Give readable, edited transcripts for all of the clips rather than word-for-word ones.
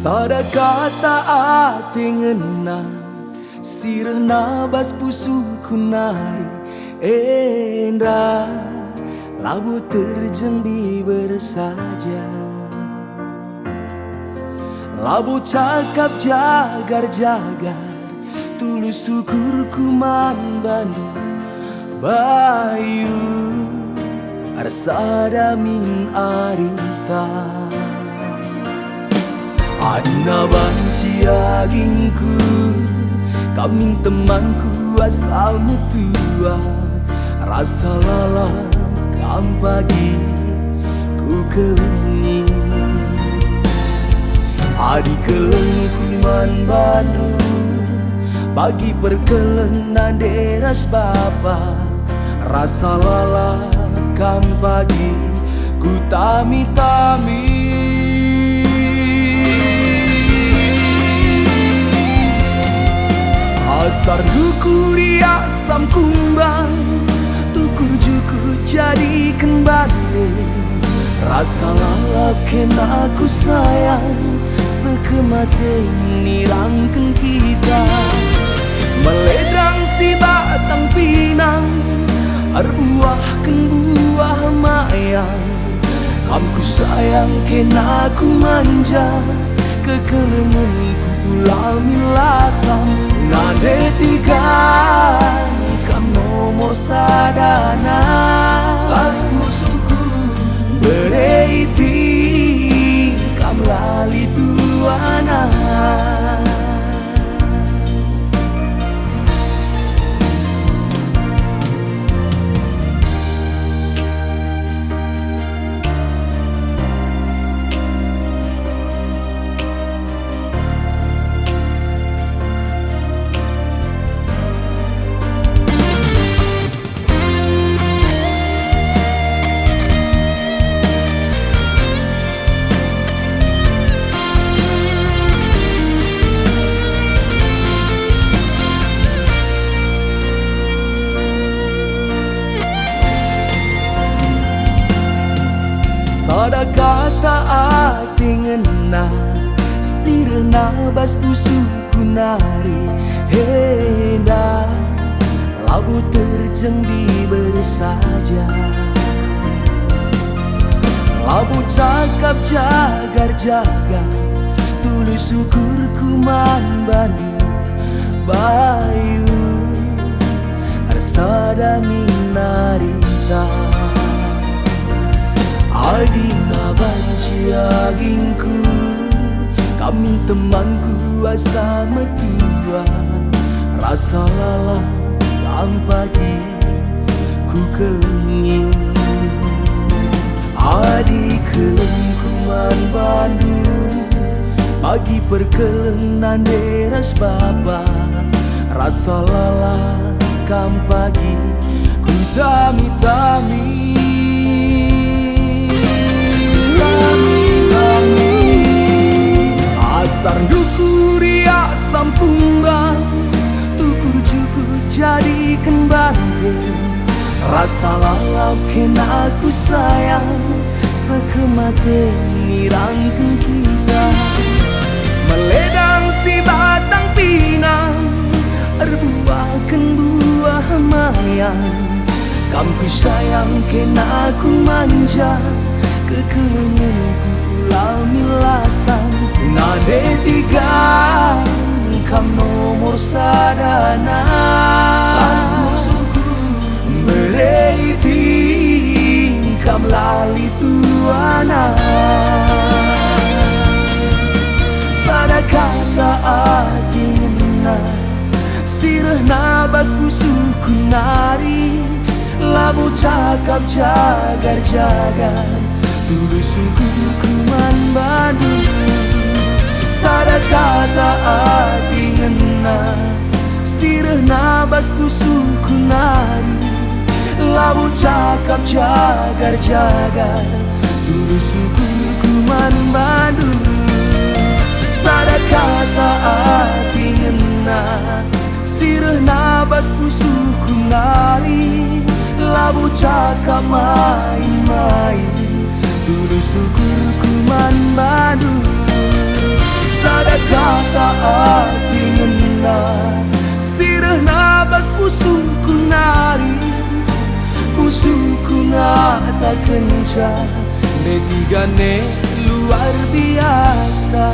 Sada kata ati ngena sirna bas pusuku nari endra labu terjeng di bersaja labu cakap jagar-jagar tulus syukurku man bandu bayu arsada min arita adina banci agingku kami temanku asal metua rasa lalam kam pagi ku kelengi adi kelengku man bandu bagi perkelenan deras bapa rasa lalam kam pagi ku tami-tami asar duku ria sam kumbang tukur juku jadikan bande rasa lalap kena aku sayang sekemate nirangkan kita meledang si batang pinang arbuahkan buah mayang kamku sayang kena aku manja kekelenganku ulami lasam nade tigan kam nomor sadana pas musuhku bereiti kam lali duana sada kata ati ngena sirna bas pusuku nari henda labu terjeng di bersaja labu cakap jagar-jagar tulus syukurku man bandu bayu arsada minarita adina banci agingku kami temanku asa metua rasa lala kam pagi ku kelengi adi kelengku man Bandung pagi perkelenan deras bapa rasa lala kam pagi ku tami-tami asar duku ria sam kumbang tukur juku jadikan bande rasa lalap kena aku sayang sekemate nirangkan kita meledang si batang pinang erbuahkan buah mayang kamku sayang kena aku manja kekelenganku ulami lasam nade tiga kam nomor sadana pas musuhku bereiti kam lali duana sada kata ati ngena sirna bas pusuhku nari labu cakap jagar-jagar tulus syukurku man bandu sada kata ati ngena sirna bas pusuhku nari labu cakap jagar-jagar tulus syukurku man bandu sada kata ati ngena sirna bas pusuhku nari labu cakap main-main tulus syukurku man bandu kata hati ngena sirah nabas pusuku nari pusuku ngata kencang netigane luar biasa.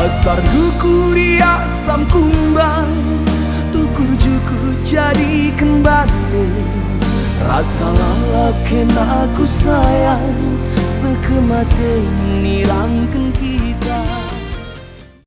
Asar hukuria sam kumbang tukur juku jadi kembali rasa lalap kena aku sayang sekemate nirangkan kita.